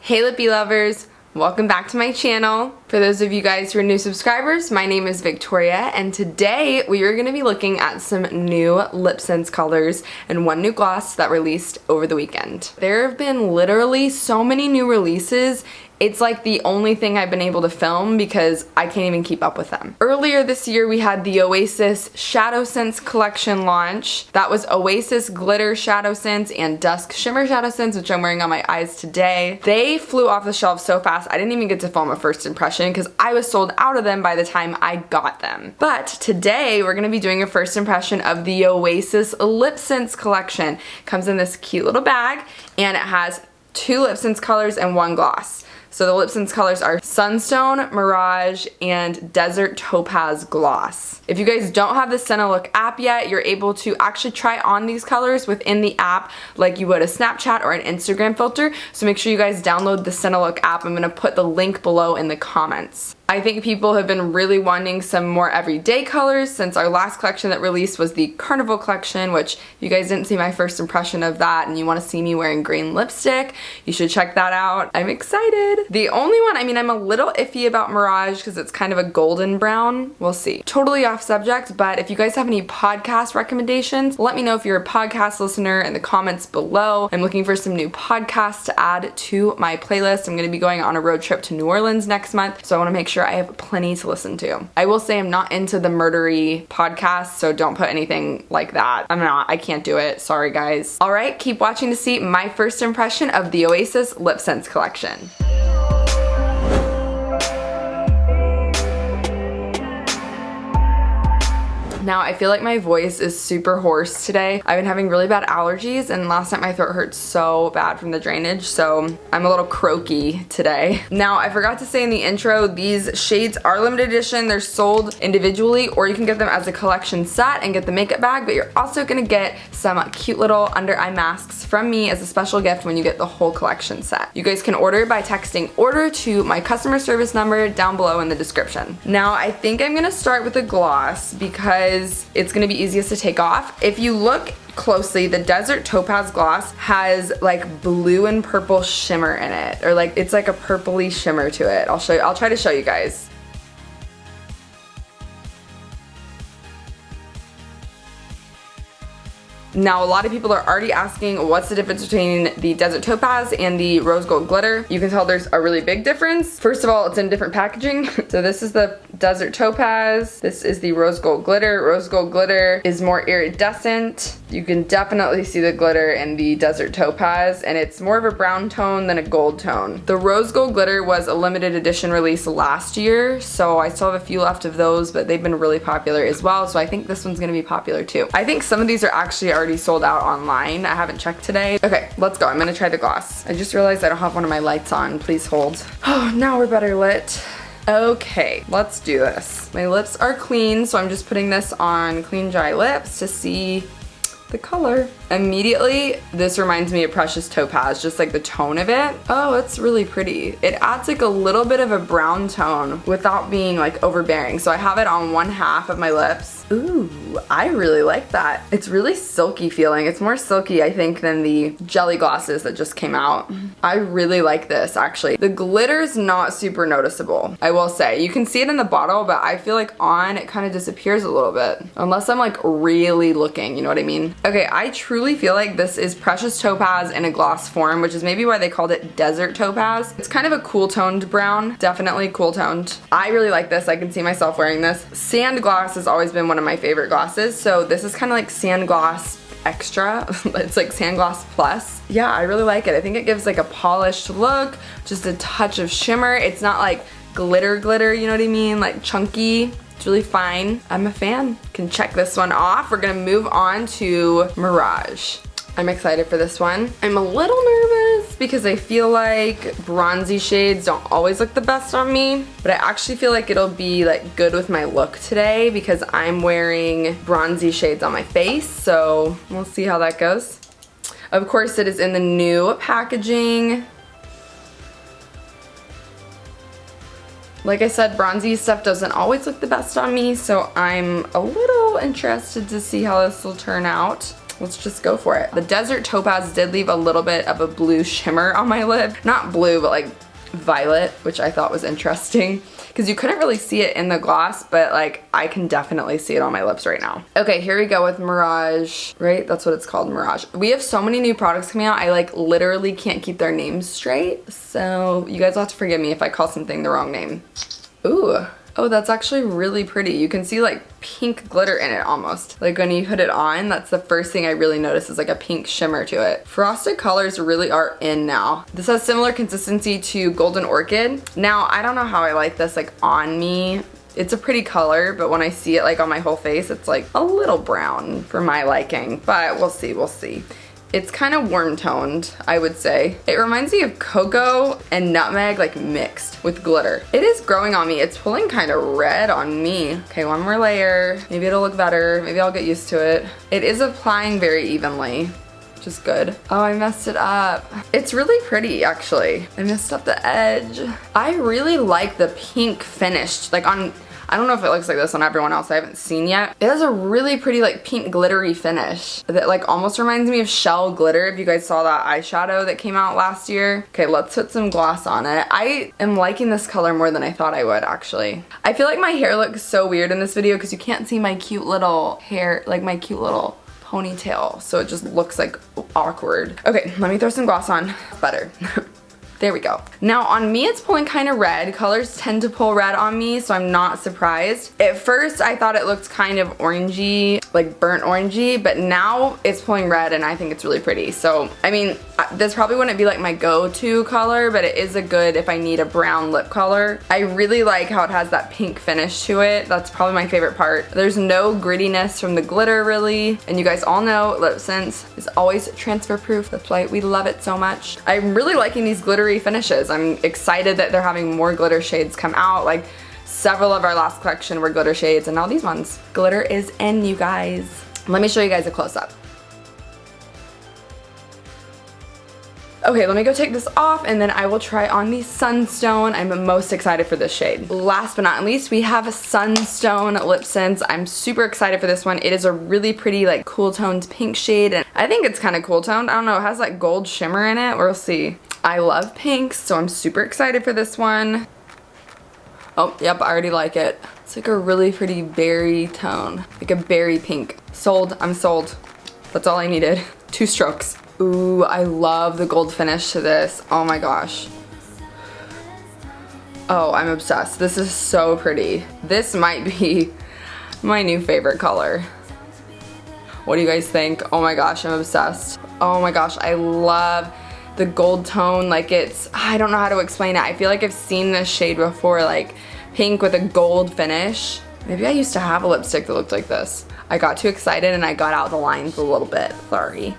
Hey lippy lovers, welcome back to my channel. For those of you guys who are new subscribers, my name is Victoria and today we are going to be looking at some new LipSense colors and one new gloss that released over the weekend. There have been literally so many new releases. It's like the only thing I've been able to film because I can't even keep up with them. Earlier this year we had the Oasis Shadow Sense collection launch. That was Oasis Glitter Shadow Sense and Dusk Shimmer Shadow Sense, which I'm wearing on my eyes today. They flew off the shelf so fast I didn't even get to film a first impression because I was sold out of them by the time I got them. But today we're going to be doing a first impression of the Oasis LipSense collection. It comes in this cute little bag and it has 2 LipSense colors and 1 gloss. So the LipSense colors are Sunstone, Mirage, and Desert Topaz Gloss. If you guys don't have the Look app yet, you're able to actually try on these colors within the app like you would a Snapchat or an Instagram filter. So make sure you guys download the Look app. I'm going to put the link below in the comments. I think people have been really wanting some more everyday colors since our last collection that released was the Carnival collection, which if you guys didn't see my first impression of that and you want to see me wearing green lipstick, you should check that out. I'm excited. The only one, I'm a little iffy about Mirage because it's kind of a golden brown. We'll see. Totally off subject, but if you guys have any podcast recommendations, let me know if you're a podcast listener in the comments below. I'm looking for some new podcasts to add to my playlist. I'm going to be going on a road trip to New Orleans next month, so I want to make sure I have plenty to listen to. I will say I'm not into the murdery podcasts, so don't put anything like that. I can't do it. Sorry guys. Alright, keep watching to see my first impression of the Oasis LipSense collection. Now, I feel like my voice is super hoarse today. I've been having really bad allergies and last night my throat hurt so bad from the drainage, so I'm a little croaky today. Now, I forgot to say in the intro, these shades are limited edition. They're sold individually or you can get them as a collection set and get the makeup bag, but you're also gonna get some cute little under eye masks from me as a special gift when you get the whole collection set. You guys can order by texting order to my customer service number down below in the description. Now, I think I'm gonna start with a gloss because it's gonna be easiest to take off. If you look closely, the Desert Topaz Gloss has like blue and purple shimmer in it, or like it's like a purpley shimmer to it. I'll try to show you guys. Now, a lot of people are already asking what's the difference between the Desert Topaz and the Rose Gold Glitter. You can tell there's a really big difference. First of all, it's in different packaging. So this is the Desert Topaz. This is the Rose Gold Glitter. Rose Gold Glitter is more iridescent. You can definitely see the glitter in the Desert Topaz, and it's more of a brown tone than a gold tone. The Rose Gold Glitter was a limited edition release last year, so I still have a few left of those, but they've been really popular as well, so I think this one's gonna be popular too. I think some of these are actually already sold out online. I haven't checked today. Okay, let's go. I'm gonna try the gloss. I just realized I don't have one of my lights on. Please hold. Oh, now we're better lit. Okay, let's do this. My lips are clean, so I'm just putting this on clean, dry lips to see the color. Immediately, this reminds me of Precious Topaz, just like the tone of it. Oh, it's really pretty. It adds like a little bit of a brown tone without being like overbearing. So I have it on one half of my lips. Ooh, I really like that. It's really silky feeling. It's more silky, I think, than the jelly glosses that just came out. I really like this, actually. The glitter's not super noticeable, I will say. You can see it in the bottle, but I feel like on, it kind of disappears a little bit. Unless I'm like really looking, you know what I mean? Okay, I truly feel like this is Precious Topaz in a gloss form, which is maybe why they called it Desert Topaz. It's kind of a cool toned brown, definitely cool toned. I really like this. I can see myself wearing this. Sand gloss has always been one of my favorite glosses, so this is kind of like sand gloss extra. It's like sand gloss plus. Yeah, I really like it. I think it gives like a polished look, just a touch of shimmer. It's not like glitter, you know what I mean? Like chunky. It's really fine. I'm a fan. Can check this one off. We're gonna move on to Mirage. I'm excited for this one. I'm a little nervous because I feel like bronzy shades don't always look the best on me, but I actually feel like it'll be like good with my look today because I'm wearing bronzy shades on my face, so we'll see how that goes. Of course, it is in the new packaging. Like I said, bronzy stuff doesn't always look the best on me, so I'm a little interested to see how this will turn out. let's just go for it. The Desert Topaz did leave a little bit of a blue shimmer on my lip. Not blue, but like violet, which I thought was interesting because you couldn't really see it in the gloss, but like I can definitely see it on my lips right now. Okay, here we go with Mirage, right? That's what it's called, Mirage. We have so many new products coming out, I like literally can't keep their names straight. So you guys will have to forgive me if I call something the wrong name. Ooh. Oh, that's actually really pretty. You can see like pink glitter in it almost. Like when you put it on, that's the first thing I really notice is like a pink shimmer to it. Frosted colors really are in now. This has similar consistency to Golden Orchid. Now, I don't know how I like this like on me. It's a pretty color, but when I see it like on my whole face, it's like a little brown for my liking, but we'll see, we'll see. It's kind of warm toned, I would say. It reminds me of cocoa and nutmeg like mixed with glitter. It is growing on me. It's pulling kind of red on me. Okay, one more layer. Maybe it'll look better. Maybe I'll get used to it. It is applying very evenly, which is good. Oh, I messed it up. It's really pretty, actually. I messed up the edge. I really like the pink finish, like on, I don't know if it looks like this on everyone else, I haven't seen yet. It has a really pretty like pink glittery finish that like almost reminds me of Shell Glitter, if you guys saw that eyeshadow that came out last year. Okay, let's put some gloss on it. I am liking this color more than I thought I would, actually. I feel like my hair looks so weird in this video because you can't see my cute little hair, like my cute little ponytail, so it just looks like awkward. Okay, let me throw some gloss on. Better. There we go. Now on me, it's pulling kind of red. Colors tend to pull red on me, so I'm not surprised. At first, I thought it looked kind of orangey, like burnt orangey, but now it's pulling red and I think it's really pretty. So, I mean, this probably wouldn't be like my go-to color, but it is a good if I need a brown lip color. I really like how it has that pink finish to it. That's probably my favorite part. There's no grittiness from the glitter really, and you guys all know LipSense is always transfer proof. That's why we love it so much. I'm really liking these glittery finishes. I'm excited that they're having more glitter shades come out. Like several of our last collection were glitter shades and now these ones. Glitter is in, you guys. Let me show you guys a close-up. Okay, let me go take this off and then I will try on the Sunstone. I'm most excited for this shade. Last but not least, we have a Sunstone LipSense. I'm super excited for this one. It is a really pretty like cool toned pink shade and I think it's kind of cool toned. I don't know, it has like gold shimmer in it. We'll see. I love pinks, so I'm super excited for this one. Oh, yep, I already like it. It's like a really pretty berry tone, like a berry pink. Sold, I'm sold. That's all I needed. 2 strokes. Ooh, I love the gold finish to this. Oh my gosh. Oh, I'm obsessed. This is so pretty. This might be my new favorite color. What do you guys think? Oh my gosh, I'm obsessed. Oh my gosh, I love the gold tone. Like it's, I don't know how to explain it. I feel like I've seen this shade before, like pink with a gold finish. Maybe I used to have a lipstick that looked like this. I got too excited and I got out the lines a little bit, sorry.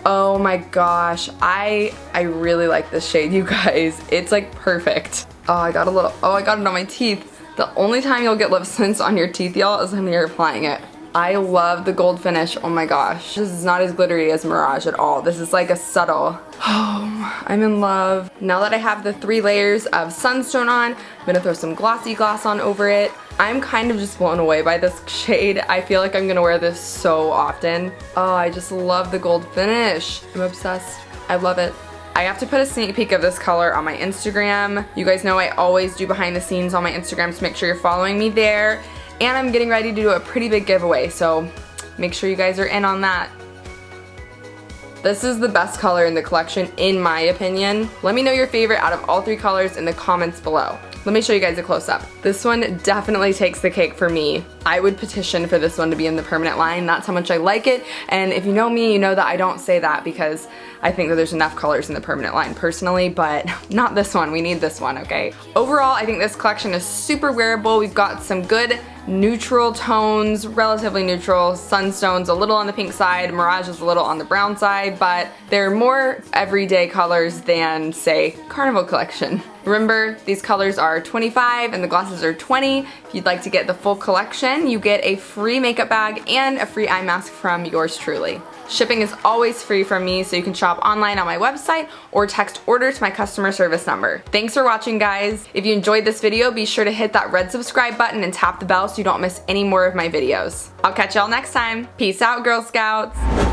Oh my gosh, I really like this shade, you guys. It's like perfect. Oh, I got it on my teeth. The only time you'll get LipSense on your teeth, y'all, is when you're applying it. I love the gold finish, oh my gosh. This is not as glittery as Mirage at all. This is like a subtle, oh, I'm in love. Now that I have the 3 layers of Sunstone on, I'm gonna throw some glossy gloss on over it. I'm kind of just blown away by this shade. I feel like I'm gonna wear this so often. Oh, I just love the gold finish. I'm obsessed, I love it. I have to put a sneak peek of this color on my Instagram. You guys know I always do behind the scenes on my Instagram, so make sure you're following me there. And I'm getting ready to do a pretty big giveaway, so make sure you guys are in on that. This is the best color in the collection, in my opinion. Let me know your favorite out of all 3 colors in the comments below. Let me show you guys a close-up. This one definitely takes the cake for me. I would petition for this one to be in the permanent line. That's how much I like it. And if you know me, you know that I don't say that because I think that there's enough colors in the permanent line personally, but not this one. We need this one, okay? Overall, I think this collection is super wearable. We've got some good neutral tones, relatively neutral. Sunstone's a little on the pink side, Mirage is a little on the brown side, but they're more everyday colors than, say, Carnival collection. Remember, these colors are $25 and the glosses are $20. If you'd like to get the full collection, you get a free makeup bag and a free eye mask from yours truly. Shipping is always free from me, so you can shop online on my website or text order to my customer service number. Thanks for watching, guys. If you enjoyed this video, be sure to hit that red subscribe button and tap the bell so you don't miss any more of my videos. I'll catch y'all next time. Peace out, Girl Scouts.